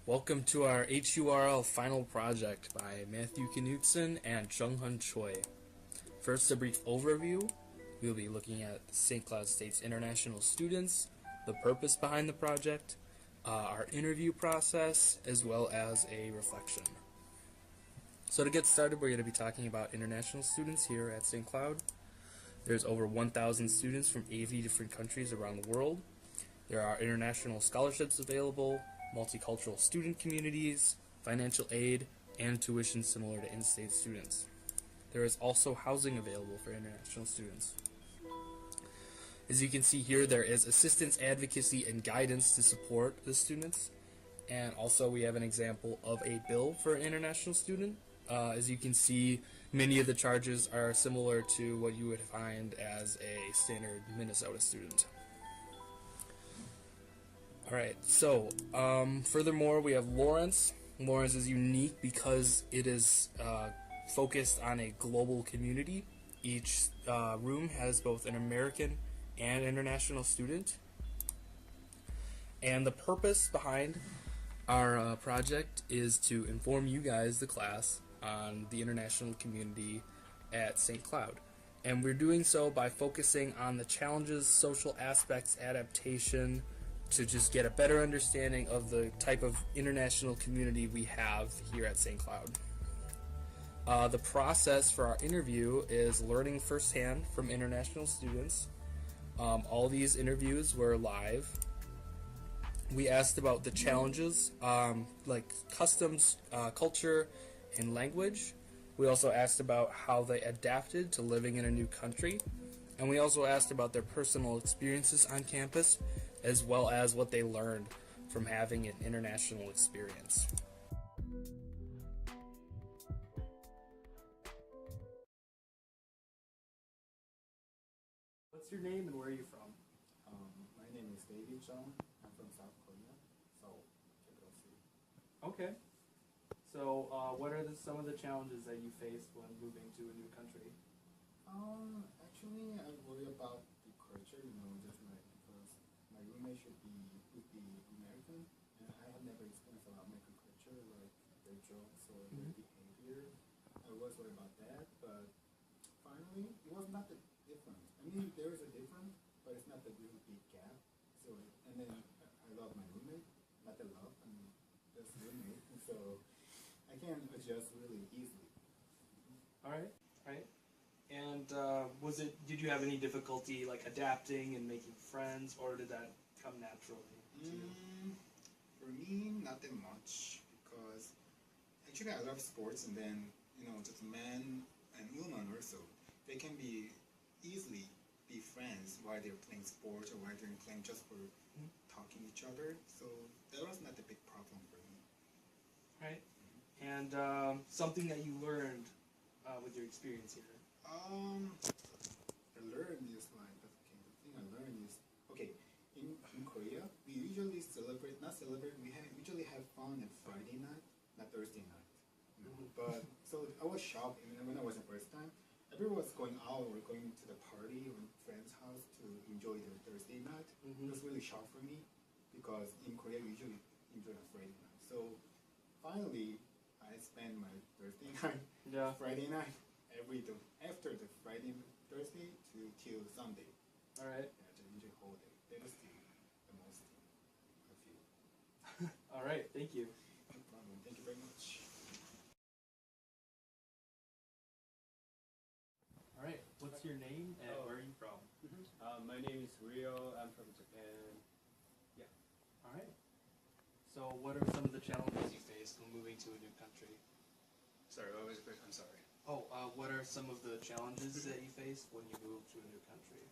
Welcome to our HURL final project by Matthew Knutson and Junghun Choi. First, a brief overview. We'll be looking at St. Cloud State's international students, the purpose behind the project, our interview process, as well as a reflection. So to get started, we're going to be talking about international students here at St. Cloud. There's over 1,000 students from 80 different countries around the world. There are international scholarships available, multicultural student communities, financial aid, and tuition similar to in-state students. There is also housing available for international students. As you can see here, there is assistance, advocacy, and guidance to support the students. And also we have an example of a bill for an international student. As you can see, many of the charges are similar to what you would find as a standard Minnesota student. Alright, so furthermore, we have Lawrence. Lawrence is unique because it is focused on a global community. Each room has both an American and international student. And the purpose behind our project is to inform you guys, the class, on the international community at St. Cloud. And we're doing so by focusing on the challenges, social aspects, adaptation, to just get a better understanding of the type of international community we have here at St. Cloud. The process for our interview is learning firsthand from international students. All these interviews were live. We asked about the challenges, like customs, culture, and language. We also asked about how they adapted to living in a new country. And we also asked about their personal experiences on campus, as well as what they learned from having an international experience. What's your name and where are you from? My name is David Chung. I'm from South Korea, Seoul, capital city. Okay. So, what are some of the challenges that you faced when moving to a new country? Actually, I worry about the culture, just like because my roommate would be American, and I have never experienced about American culture, like their jokes or their behavior. I was worried about that, but finally, it was not that different. I mean, there is a difference, but it's not a really big gap. So, and then I love my roommate, not the love, I mean, just roommate. So, I can adjust really easily. All right. And did you have any difficulty like adapting and making friends, or did that come naturally to you? For me, not that much, because actually I love sports, and then, just men and women also, they can easily be friends while they're playing sports or while they're playing just for talking each other. So that was not a big problem for me. Right. And something that you learned with your experience here. I learned is like, the thing I learned is, in Korea, we usually usually have fun at Friday night, not Thursday night. But, so I was shocked when I was the first time. Everyone was going out or going to the party or friend's house to enjoy their Thursday night. It was really shocked for me, because in Korea we usually enjoy a Friday night. So, finally, I spend my Thursday night, Friday night, after the Friday, Thursday till Sunday. All right. Yeah, to enjoy the whole day. That is the most I feel. All right. Thank you. No problem. Thank you very much. All right. What's your name and where are you from? My name is Rio. I'm from Japan. Yeah. All right. So, what are some of the challenges you faced when moving to a new country? Sorry, what was the question? I'm sorry. Oh, what are some of the challenges that you faced when you moved to a new country?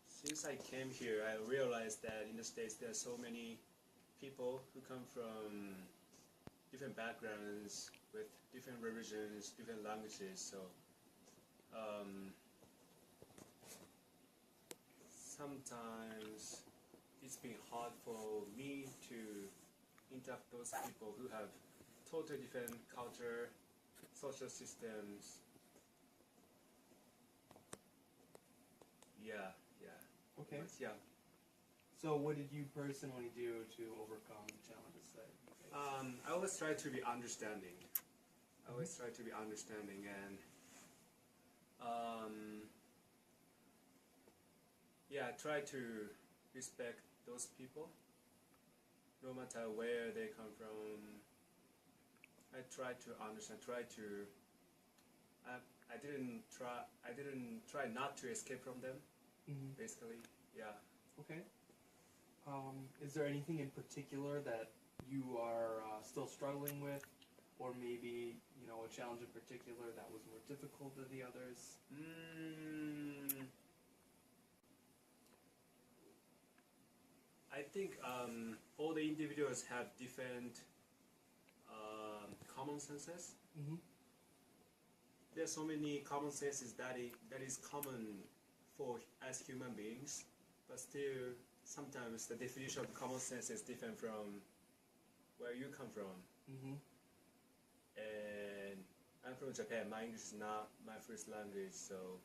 Since I came here, I realized that in the States there are so many people who come from different backgrounds with different religions, different languages. So sometimes it's been hard for me to interact with those people who have totally different culture, social systems. Yeah. Okay. Yeah. So what did you personally do to overcome the challenges that you faced? I always try to be understanding. I always try to be understanding and yeah, try to respect those people, no matter where they come from. I try to understand. I didn't try not to escape from them. Mm-hmm. Basically, yeah. Okay. Is there anything in particular that you are still struggling with, or maybe a challenge in particular that was more difficult than the others? I think all the individuals have different common senses. Mm-hmm. There's so many common senses that is common for as human beings, but still sometimes the definition of common sense is different from where you come from. Mm-hmm. And I'm from Japan. My English is not my first language, so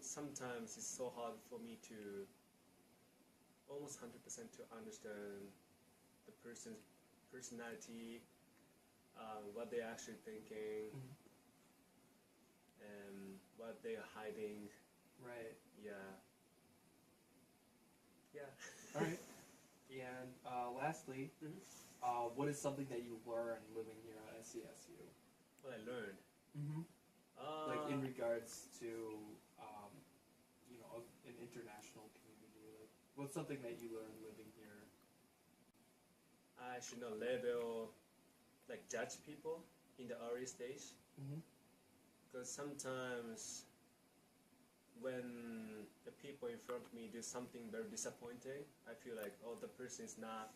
sometimes it's so hard for me to almost 100% to understand the person's personality, what they're actually thinking, and what they're hiding. Right. Yeah. All right. And lastly, what is something that you learned living here at SCSU? What I learned. Like in regards to an international community. Like, what's something that you learned living here? I should not label, like judge people in the early stage. Because sometimes when the people in front of me do something very disappointing, I feel like, oh, the person is not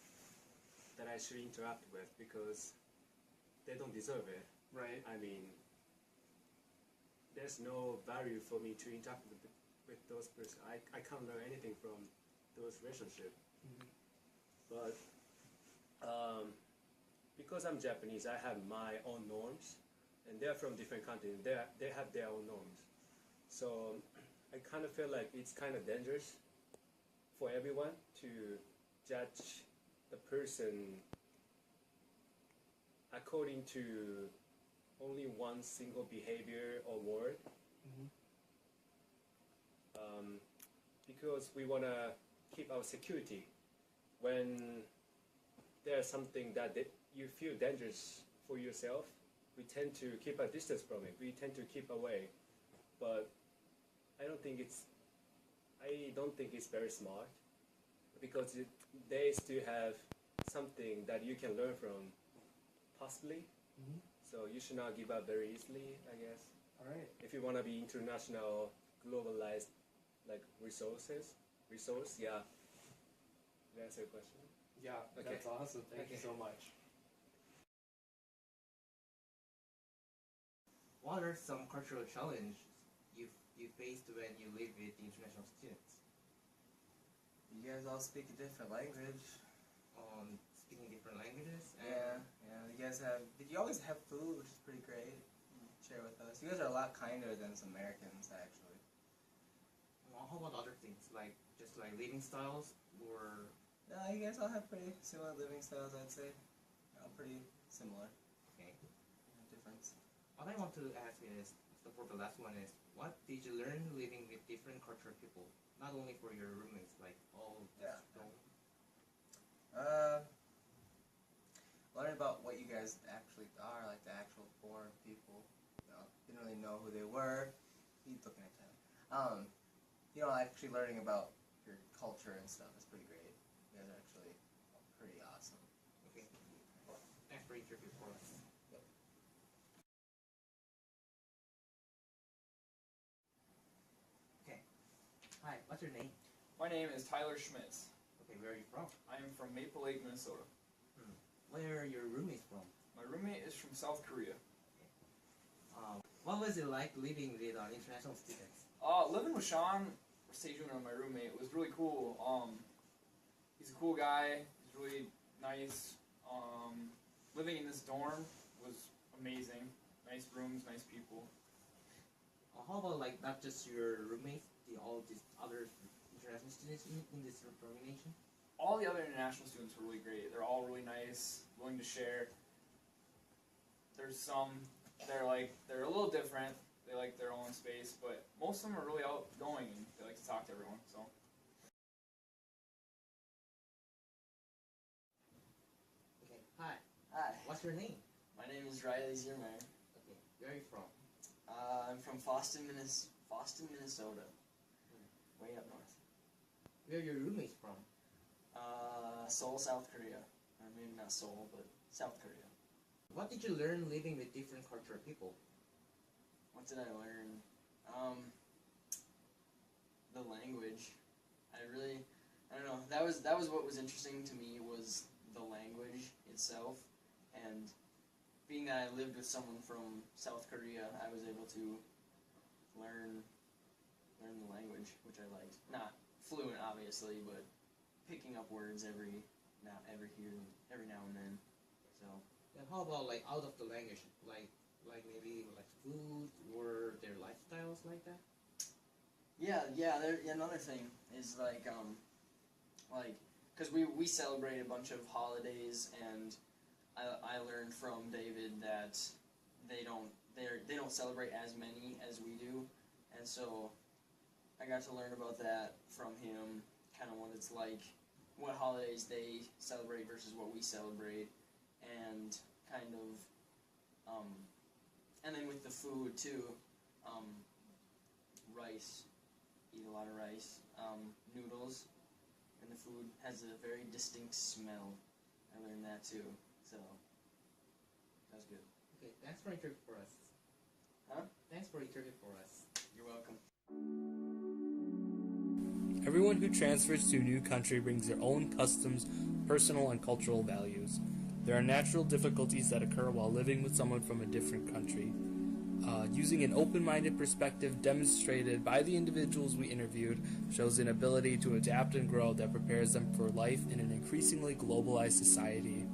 that I should interact with because they don't deserve it. Right. I mean, there's no value for me to interact with those persons. I can't learn anything from those relationships. But because I'm Japanese, I have my own norms, and they're from different countries. They have their own norms. So I kind of feel like it's kind of dangerous for everyone to judge the person according to only one single behavior or word. Because we want to keep our security. When there's something that you feel dangerous for yourself, we tend to keep a distance from it. We tend to keep away. But I don't think it's very smart, because they still have something that you can learn from, possibly. So you should not give up very easily, I guess. All right. If you want to be international, globalized, like resource, yeah. Did I answer your question? Yeah, Okay. That's awesome. Thank you so much. What are some cultural challenges you faced when you live with international students? You guys all speak a different language. Speaking different languages? Yeah. You guys have. Did you always have food, which is pretty great? Share with us. You guys are a lot kinder than some Americans, actually. How about other things, like just like living styles, or No, you guys all have pretty similar living styles, I'd say. Pretty similar. okay? No difference. What I want to ask is, for the last one is, what did you learn living with different cultural people? Not only for your roommates, like all. Yeah. Don't. Learn about what you guys actually are, like the actual foreign people. Didn't really know who they were. He's looking at them. Actually learning about your culture and stuff is pretty great. You guys are actually pretty awesome. Okay. Thanks for interview for us. Yep. Okay. Hi. What's your name? My name is Tyler Schmitz. Okay. Where are you from? I am from Maple Lake, Minnesota. Where are your roommates from? My roommate is from South Korea. What was it like living with international students? Living with Sean, or Sejun, my roommate, was really cool. He's a cool guy. He's really nice. Living in this dorm was amazing. nice rooms, nice people. How about like not just your roommates, all these other international students in this organization? All the other international students were really great. They're all really nice, willing to share. There's some they're a little different. They like their own space, but most of them are really outgoing and they like to talk to everyone. So. Okay. Hi. Hi, What's your name? my name is Riley Ziermeyer. Okay. Where are you from? I'm from Boston, Minnesota. Way up north. Where are your roommates from? Seoul, South Korea. Or maybe not Seoul, but South Korea. What did you learn living with different cultural people? What did I learn? The language. I don't know. That was what was interesting to me, was the language itself, and being that I lived with someone from South Korea, I was able to learn the language, which I liked. Not fluent, obviously, but picking up words every now and then. So. And how about like out of the language, like maybe like food or their lifestyles like that? Yeah. Another thing is because we celebrate a bunch of holidays, and I learned from David that they don't celebrate as many as we do, and so I got to learn about that from him, kind of what it's like, what holidays they celebrate versus what we celebrate, and kind of, and then with the food too, rice, eat a lot of rice, noodles, and the food has a very distinct smell. I learned that too, so that was good. Okay, thanks for interview for us. Huh? Thanks for interview for us. You're welcome. Everyone who transfers to a new country brings their own customs, personal and cultural values. There are natural difficulties that occur while living with someone from a different country. Using an open-minded perspective demonstrated by the individuals we interviewed shows an ability to adapt and grow that prepares them for life in an increasingly globalized society.